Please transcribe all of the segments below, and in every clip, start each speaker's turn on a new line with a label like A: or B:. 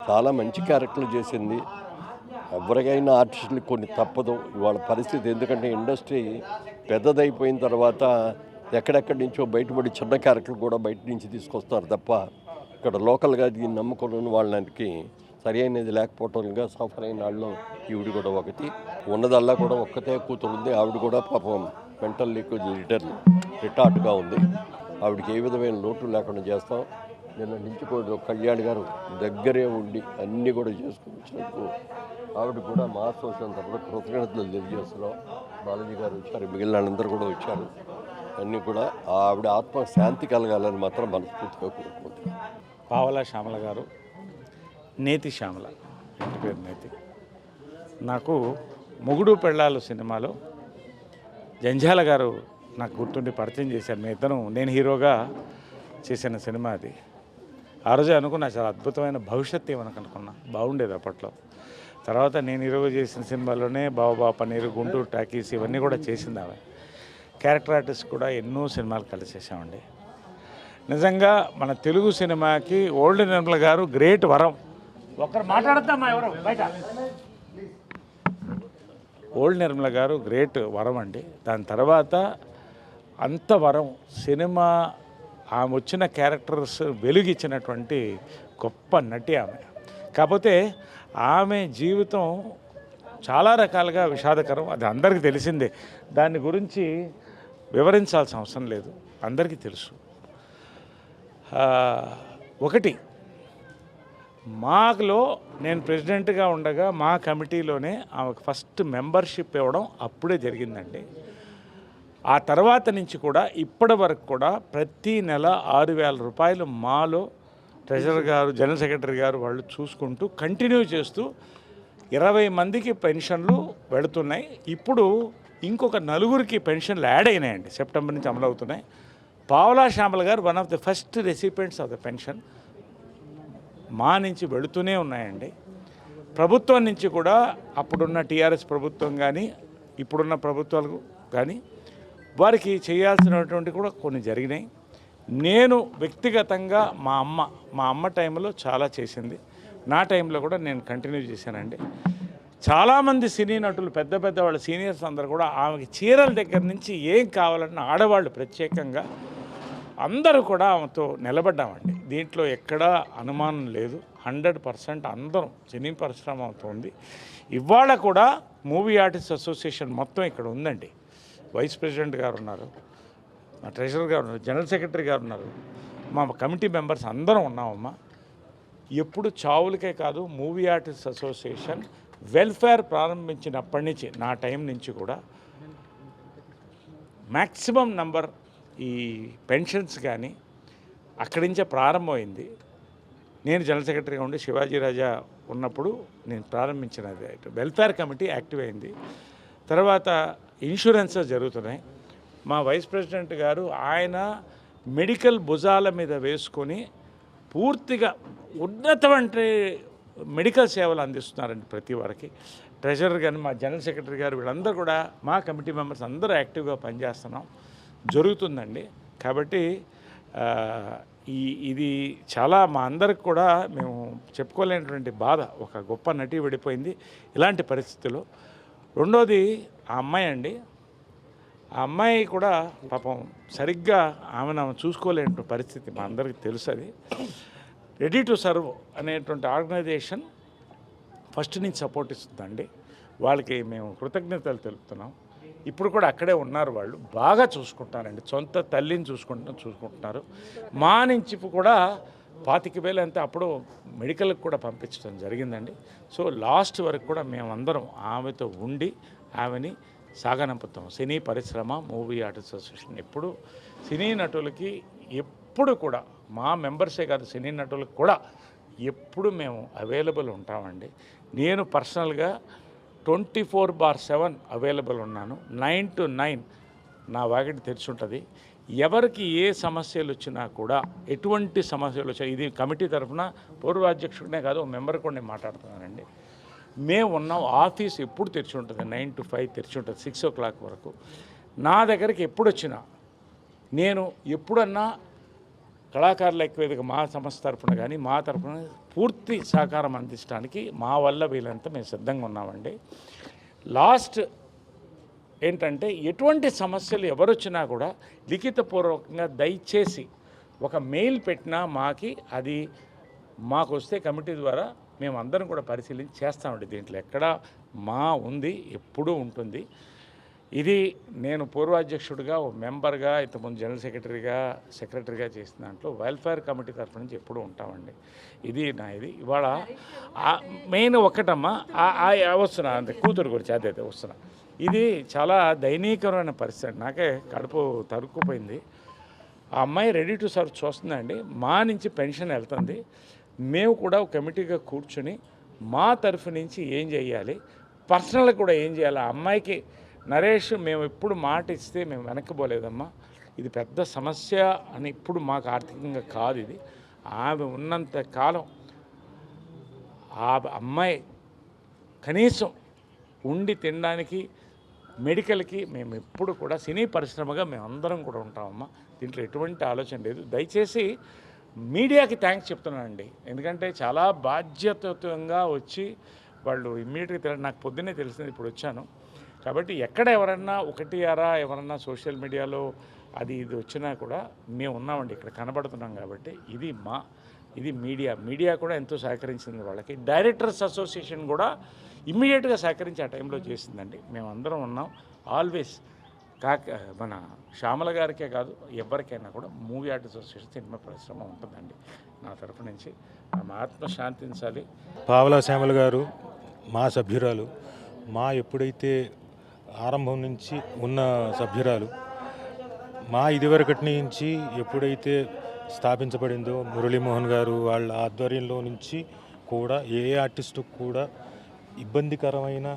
A: చాలా మంచి క్యారెక్టర్లు చేసింది. ఎవరికైనా ఆర్టిస్టులు కొన్ని తప్పదు ఇవాళ పరిస్థితి. ఎందుకంటే ఇండస్ట్రీ పెద్దదైపోయిన తర్వాత ఎక్కడెక్కడి నుంచో బయటపడి చిన్న క్యారెక్టర్లు కూడా బయట నుంచి తీసుకొస్తారు తప్ప ఇక్కడ లోకల్గా దీన్ని నమ్ముకున్న వాళ్ళకి సరి అయినది లేకపోవటంగా సఫర్ అయిన వాళ్ళు ఈవిడ కూడా ఒకటి. ఉన్నదల్లా కూడా ఒక్కతే కూతురు ఉంది. ఆవిడ కూడా పాపం మెంటల్ రిటార్ట్గా ఉంది. ఆవిడకి ఏ విధమైన లోటు లేకుండా చేస్తాం. నిన్న నుంచి కూడా కళ్యాణ్ గారు దగ్గరే ఉండి అన్నీ కూడా చేసుకుని వచ్చినట్టు ఆవిడ కూడా మా అసోసియేషన్ తరఫున కృతజ్ఞతలు తెలియజేస్తున్నాం. బాలాజీ గారు వచ్చారు, మిగిలిన వాళ్ళందరూ కూడా వచ్చారు. అన్నీ కూడా ఆవిడ ఆత్మ శాంతి కలగాలని మాత్రం మనస్ఫూర్తిగా కోరుకుంటున్నాం.
B: పావలా శ్యామల గారు, నేతి శ్యామల, ఇంటి పేరు నేతి. నాకు మొగుడు పెళ్ళాలు సినిమాలో జంజాల గారు నాకు గుర్తుండి పరిచయం చేశారు. మీ ఇద్దరం నేను హీరోగా చేసిన సినిమా అది. ఆ రోజే అనుకున్నా చాలా అద్భుతమైన భవిష్యత్తు ఏమనుకున్నా, బాగుండేది అప్పట్లో. తర్వాత నేను హీరోగా చేసిన సినిమాలోనే బాబా పన్నీరు, గుంటూరు టాకీస్ ఇవన్నీ కూడా చేసింది ఆమె. క్యారెక్టర్ ఆర్టిస్ట్ కూడా ఎన్నో సినిమాలు కలిసి చేసామండి. నిజంగా మన తెలుగు సినిమాకి ఓల్డ్ నిర్మల గారు గ్రేట్ వరం. ఒకరు మాట్లాడతామా ఎవరు బయట? ఓల్డ్ నిర్మల గారు గ్రేట్ వరం అండి. దాని తర్వాత అంత వరం సినిమా ఆమె వచ్చిన క్యారెక్టర్స్ వెలుగిచ్చినటువంటి గొప్ప నటి ఆమె. కాకపోతే ఆమె జీవితం చాలా రకాలుగా విషాదకరం, అది అందరికీ తెలిసిందే. దాని గురించి వివరించాల్సిన అవసరం లేదు, అందరికీ తెలుసు. ఒకటి, మాలో నేను ప్రెసిడెంట్గా ఉండగా మా కమిటీలోనే ఆమెకు ఫస్ట్ మెంబర్షిప్ ఇవ్వడం అప్పుడే జరిగిందండి. ఆ తర్వాత నుంచి కూడా ఇప్పటి వరకు కూడా ప్రతి నెల 6,000 రూపాయలు మాలో ట్రెజరర్ గారు, జనరల్ సెక్రటరీ గారు వాళ్ళు చూసుకుంటూ కంటిన్యూ చేస్తూ 20 మందికి పెన్షన్లు వెళుతున్నాయి. ఇప్పుడు ఇంకొక 4గురికి పెన్షన్లు యాడ్ అయినాయండి, సెప్టెంబర్ నుంచి అమలవుతున్నాయి. పావలా శ్యామల గారు one of the first recipients of the pension మా నుంచి వెళుతూనే ఉన్నాయండి. ప్రభుత్వం నుంచి కూడా అప్పుడున్న టీఆర్ఎస్ ప్రభుత్వం కానీ ఇప్పుడున్న ప్రభుత్వాలు కానీ వారికి చేయాల్సినటువంటి కూడా కొన్ని జరిగినాయి. నేను వ్యక్తిగతంగా మా అమ్మ టైంలో చాలా చేసింది, నా టైంలో కూడా నేను కంటిన్యూ చేశానండి. చాలామంది సినీ నటులు పెద్ద వాళ్ళ సీనియర్స్ అందరూ కూడా ఆమెకి చీరల దగ్గర నుంచి ఏం కావాలన్న ఆడవాళ్ళు ప్రత్యేకంగా అందరూ కూడా ఆమెతో నిలబడ్డామండి. దీంట్లో ఎక్కడా అనుమానం లేదు. 100% అందరం సినీ పరిశ్రమ అవుతుంది. ఇవాళ కూడా మూవీ ఆర్టిస్ట్ అసోసియేషన్ మొత్తం ఇక్కడ ఉందండి. వైస్ ప్రెసిడెంట్ గారు ఉన్నారు, మా ట్రెజరర్ గారు ఉన్నారు, జనరల్ సెక్రటరీ గారు ఉన్నారు, మా కమిటీ మెంబర్స్ అందరం ఉన్నామమ్మా. ఎప్పుడు చావులకే కాదు, మూవీ ఆర్టిస్ట్ అసోసియేషన్ వెల్ఫేర్ ప్రారంభించినప్పటి నుంచి నా టైం నుంచి కూడా మ్యాక్సిమం నంబర్ ఈ పెన్షన్స్ కానీ అక్కడి నుంచే ప్రారంభమైంది. నేను జనరల్ సెక్రటరీగా ఉండి శివాజీ రాజా ఉన్నప్పుడు నేను ప్రారంభించినది. వెల్ఫేర్ కమిటీ యాక్టివ్ అయింది. తర్వాత ఇన్సూరెన్సెస్ జరుగుతున్నాయి. మా వైస్ ప్రెసిడెంట్ గారు ఆయన మెడికల్ భుజాల మీద వేసుకొని పూర్తిగా ఉన్నతమైన మెడికల్ సేవలు అందిస్తున్నారండి ప్రతి వారికి. ట్రెజరర్ కానీ మా జనరల్ సెక్రటరీ గారు వీళ్ళందరూ కూడా మా కమిటీ మెంబర్స్ అందరూ యాక్టివ్గా పనిచేస్తున్నాం, జరుగుతుందండి. కాబట్టి ఇది చాలా మా అందరికి కూడా మేము చెప్పుకోలేనటువంటి బాధ. ఒక గొప్ప నటి విడిపోయింది ఇలాంటి పరిస్థితుల్లో. రెండోది ఆ అమ్మాయి అండి, ఆ అమ్మాయి కూడా పాపం సరిగ్గా ఆమెను చూసుకోలేని పరిస్థితి మా అందరికీ తెలుసు. అది రెడీ టు సర్వ్ అనేటువంటి ఆర్గనైజేషన్ ఫస్ట్ నుంచి సపోర్ట్ ఇస్తుందండి. వాళ్ళకి మేము కృతజ్ఞతలు తెలుపుతున్నాం. ఇప్పుడు కూడా అక్కడే ఉన్నారు, వాళ్ళు బాగా చూసుకుంటారండి, సొంత తల్లిని చూసుకుంటున్నారు. మా నుంచి కూడా 25,000 అంతే అప్పుడు మెడికల్కి కూడా పంపించడం జరిగిందండి. సో లాస్ట్ వరకు కూడా మేమందరం ఆమెతో ఉండి ఆమెని సాగనంపుతాం. సినీ పరిశ్రమ మూవీ ఆర్టిస్ట్ అసోసియేషన్ ఎప్పుడు సినీ నటులకి ఎప్పుడు కూడా మా మెంబర్సే కాదు, సినీ నటులకు కూడా ఎప్పుడు మేము అవైలబుల్ ఉంటామండి. నేను పర్సనల్గా 24/7 అవైలబుల్ ఉన్నాను. 9 to 9 నా వాకిటి తెరిచి ఉంటుంది. ఎవరికి ఏ సమస్యలు వచ్చినా కూడా, ఎటువంటి సమస్యలు వచ్చినా, ఇది కమిటీ తరఫున పూర్వాధ్యక్షుడినే కాదు మెంబర్ కూడా నేను మాట్లాడుతున్నానండి. మేము ఉన్నాం, ఆఫీస్ ఎప్పుడు తెరిచి ఉంటుంది, 9 to 5 తెరిచి ఉంటుంది, 6 o'clock వరకు. నా దగ్గరికి ఎప్పుడు వచ్చినా నేను ఎప్పుడన్నా కళాకారుల ఎక్కువేదిక మా సంస్థ తరఫున కానీ మా తరఫున పూర్తి సహకారం అందించడానికి మా వల్ల వీలంతా మేము సిద్ధంగా ఉన్నామండి. లాస్ట్ ఏంటంటే ఎటువంటి సమస్యలు ఎవరొచ్చినా కూడా లిఖితపూర్వకంగా దయచేసి ఒక మెయిల్ పెట్టినా అది మాకు వస్తే కమిటీ ద్వారా మేము అందరం కూడా పరిశీలించి చేస్తామండి. దీంట్లో ఎక్కడ మా ఉంది, ఎప్పుడూ ఉంటుంది. ఇది నేను పూర్వాధ్యక్షుడిగా ఒక మెంబర్గా, ఇంతకుముందు జనరల్ సెక్రటరీగా చేసిన దాంట్లో వెల్ఫేర్ కమిటీ తరఫు నుంచి ఎప్పుడూ ఉంటామండి. ఇది ఇవాళ మెయిన్ ఒక్కటమ్మా వస్తున్నా అంతే కూతురు గురించి అదే వస్తున్నా. ఇది చాలా దయనీయకరమైన పరిస్థితి. నాకే కడుపు తరుక్కుపోయింది. ఆ అమ్మాయి రెడీ టు సర్వ్ చూస్తుందండి. మా నుంచి పెన్షన్ వెళ్తుంది. మేము కూడా ఒక కమిటీగా కూర్చుని మా తరఫు నుంచి ఏం చేయాలి, పర్సనల్గా కూడా ఏం చేయాలి. ఆ అమ్మాయికి నరేష్ మేము ఎప్పుడు మాట ఇస్తే మేము వెనక్కిపోలేదమ్మా. ఇది పెద్ద సమస్య అని ఇప్పుడు మాకు ఆర్థికంగా కాదు. ఇది ఆమె ఉన్నంత కాలం ఆ అమ్మాయి కనీసం ఉండి తినడానికి, మెడికల్కి మేము ఎప్పుడు కూడా సినీ పరిశ్రమగా మేమందరం కూడా ఉంటామమ్మా. దీంట్లో ఎటువంటి ఆలోచన లేదు. దయచేసి మీడియాకి థ్యాంక్స్ చెప్తున్నానండి. ఎందుకంటే చాలా బాధ్యతయుతంగా వచ్చి వాళ్ళు ఇమ్మీడియట్గా నాకు పొద్దున్నే తెలిసింది, ఇప్పుడు వచ్చాను. కాబట్టి ఎక్కడ ఎవరన్నా ఎవరన్నా సోషల్ మీడియాలో ఇది వచ్చినా కూడా మేము ఉన్నామండి, ఇక్కడ కనబడుతున్నాం. కాబట్టి ఇది మీడియా కూడా ఎంతో సహకరించింది వాళ్ళకి. డైరెక్టర్స్ అసోసియేషన్ కూడా ఇమ్మీడియట్గా సహకరించి ఆ టైంలో చేసిందండి. మేమందరం ఉన్నాం ఆల్వేస్. మన శ్యామల గారికే కాదు, ఎవరికైనా కూడా మూవీ ఆర్టిస్ట్ అసోసియేషన్, సినిమా పరిశ్రమ ఉంటుందండి. నా తరఫు నుంచి ఆమె ఆత్మ శాంతించాలి.
C: పావలా శ్యామల గారు మా సభ్యురాలు, ఎప్పుడైతే ఆరంభం నుంచి ఉన్న సభ్యురాలు, ఇదివరకటి నుంచి ఎప్పుడైతే స్థాపించబడిందో మురళీమోహన్ గారు వాళ్ళ ఆధ్వర్యంలో నుంచి కూడా ఏ ఆర్టిస్టు కూడా ఇబ్బందికరమైన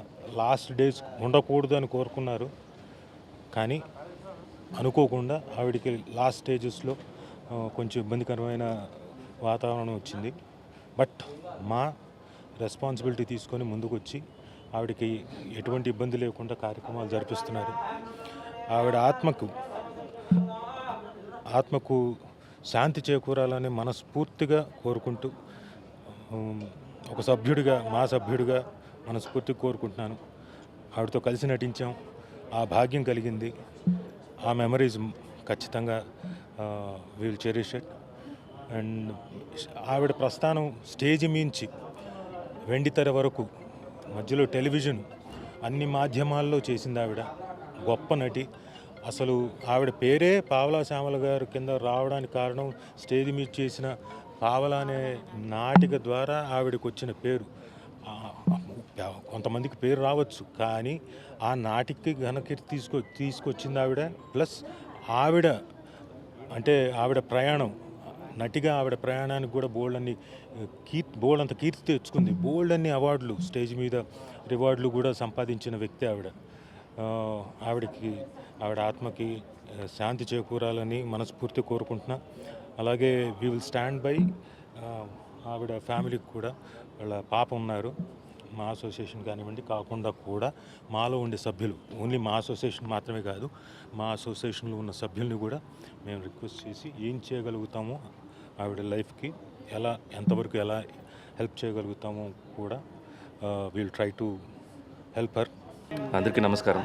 C: లాస్ట్ డేస్ ఉండకూడదు అని కోరుకున్నారు. కానీ అనుకోకుండా ఆవిడికి లాస్ట్ స్టేజెస్లో కొంచెం ఇబ్బందికరమైన వాతావరణం వచ్చింది. బట్ మా రెస్పాన్సిబిలిటీ తీసుకొని ముందుకు వచ్చి ఆవిడకి ఎటువంటి ఇబ్బంది లేకుండా కార్యక్రమాలు జరిపిస్తున్నారు. ఆవిడ ఆత్మకు శాంతి చేకూరాలని మనస్ఫూర్తిగా కోరుకుంటూ, ఒక సభ్యుడిగా, మా సభ్యుడిగా మనస్ఫూర్తిగా కోరుకుంటున్నాను. ఆవిడతో కలిసి నటించాం, ఆ భాగ్యం కలిగింది. ఆ మెమరీస్ ఖచ్చితంగా విల్ చెరిష్ ఇట్. అండ్ ఆవిడ ప్రస్థానం స్టేజ్ మించి వెండితెర వరకు, మధ్యలో టెలివిజన్, అన్ని మాధ్యమాల్లో చేసింది ఆవిడ. గొప్ప నటి. అసలు ఆవిడ పేరే పావలా శ్యామల గారు కింద రావడానికి కారణం స్టేజ్ మీద చేసిన పావలా అనే నాటిక ద్వారా ఆవిడకి వచ్చిన పేరు. కొంతమందికి పేరు రావచ్చు, కానీ ఆ నాటికి ఘనకీర్తి తీసుకొచ్చింది ఆవిడ. ప్లస్ ఆవిడ ప్రయాణం, నటిగా ఆవిడ ప్రయాణానికి కూడా బోల్డంత కీర్తి తెచ్చుకుంది. బోల్డన్ని అవార్డులు, స్టేజ్ మీద రివార్డులు కూడా సంపాదించిన వ్యక్తి ఆవిడ. ఆవిడ ఆత్మకి శాంతి చేకూరాలని మనస్ఫూర్తి కోరుకుంటున్నా. అలాగే వీ విల్ స్టాండ్ బై ఆవిడ ఫ్యామిలీకి కూడా. వాళ్ళ పాప ఉన్నారు. మా అసోసియేషన్ కానివ్వండి, కాకుండా కూడా మాలో ఉండే సభ్యులు, ఓన్లీ మా అసోసియేషన్ మాత్రమే కాదు, మా అసోసియేషన్లో ఉన్న సభ్యుల్ని కూడా మేము రిక్వెస్ట్ చేసి ఏం చేయగలుగుతామో, ఆవిడ లైఫ్కి ఎంతవరకు ఎలా హెల్ప్ చేయగలుగుతామో కూడా will try to help her.
D: అందరికీ నమస్కారం.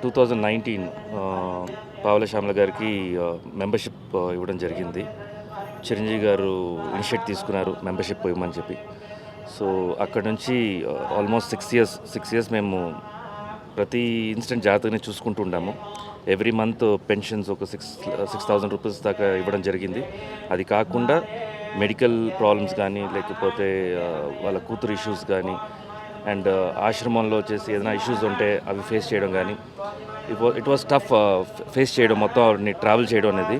D: 2019 పావలా శ్యామల గారికి మెంబర్షిప్ ఇవ్వడం జరిగింది. చిరంజీవి గారు ఇనిషియేట్ తీసుకున్నారు మెంబర్షిప్ ఇవ్వమని చెప్పి. సో అక్కడ నుంచి ఆల్మోస్ట్ 6 ఇయర్స్ మేము ప్రతి ఇన్స్టెంట్ జాగ్రత్తగానే చూసుకుంటూ ఉన్నాము. ఎవ్రీ మంత్ పెన్షన్స్ ఒక 6,000 రూపీస్ దాకా ఇవ్వడం జరిగింది. అది కాకుండా మెడికల్ ప్రాబ్లమ్స్ కానీ, లేకపోతే వాళ్ళ కూతురు ఇష్యూస్ కానీ, అండ్ ఆశ్రమంలో వచ్చేసి ఏదైనా ఇష్యూస్ ఉంటే అవి ఫేస్ చేయడం కానీ, ఇట్ వాస్ టఫ్ ఫేస్ చేయడం, మొత్తం ట్రావెల్ చేయడం అనేది.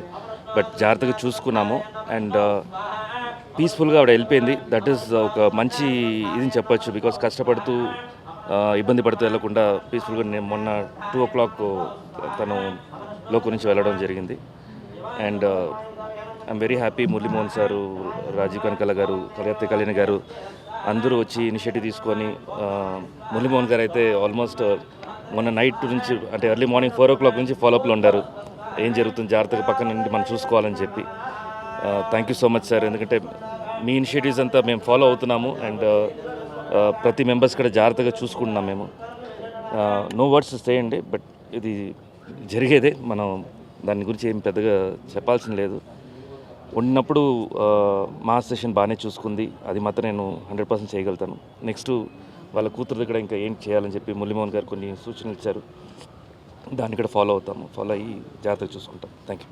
D: బట్ జాగ్రత్తగా చూసుకున్నాము అండ్ పీస్ఫుల్గా ఆవిడ వెళ్ళిపోయింది. దట్ ఈస్ ఒక మంచి ఇదని చెప్పొచ్చు. బికాస్ కష్టపడుతూ ఇబ్బంది పడుతూ వెళ్ళకుండా పీస్ఫుల్గా మొన్న 2 o'clock తను లోకు నుంచి వెళ్ళడం జరిగింది. And I'm very happy. Murali Mohan sir, Rajiv Kanakala గారు, కళ్యాణ్ గారు అందరూ వచ్చి ఇనిషియేటివ్ తీసుకొని, మురళీమోహన్ గారు అయితే ఆల్మోస్ట్ మొన్న నైట్ నుంచి, అంటే ఎర్లీ మార్నింగ్ 4 o'clock నుంచి ఫాలోఅప్లో ఉండారు. ఏం జరుగుతుంది జాగ్రత్తగా పక్కన నుండి మనం చూసుకోవాలని చెప్పి. Thank you so much sir. ఎందుకంటే మీ ఇనిషియేటివ్స్ అంతా మేము ఫాలో అవుతున్నాము అండ్ ప్రతి మెంబర్స్ కూడా జాగ్రత్తగా చూసుకుంటున్నాం మేము. నో వర్డ్స్ చేయండి, బట్ ఇది జరిగేదే, మనం దాని గురించి ఏం పెద్దగా చెప్పాల్సిన లేదు. ఉన్నప్పుడు మా సెషన్ బాగానే చూసుకుంది, అది మాత్రం నేను 100% చేయగలుగుతాను. నెక్స్ట్ వాళ్ళ కూతురు దగ్గర ఇంకా ఏం చేయాలని చెప్పి మురళీమోహన్ గారు కొన్ని సూచనలు ఇచ్చారు, దాన్ని కూడా ఫాలో అవుతాము, ఫాలో అయ్యి జాగ్రత్తగా చూసుకుంటాం. Thank you.